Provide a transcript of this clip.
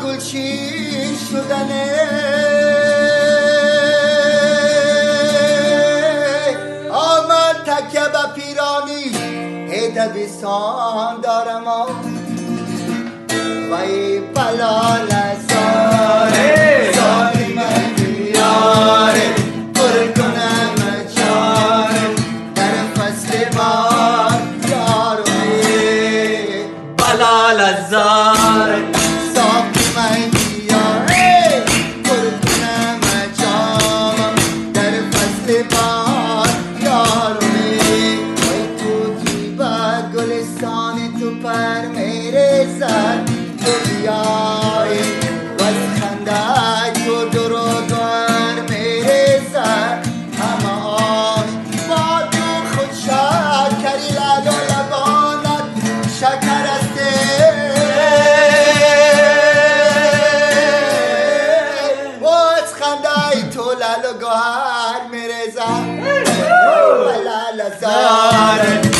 گلچین شدنه آمد تکیه به پیرانی دبستان دارم وای بلال زاره زاری من بیاره پر کنم جاره در فصل بار یاروی بلال زاره ساقی من بیاره پر کنم جام در فصل بار یاروی وای توتی با گلستان تو پر میرسد تو بیای وز خنده تو درو دور میرسد همه آش با تو خود شکری لب و لبانت شکر استه وز خنده تو لال و گوهر میرسد بلال زاره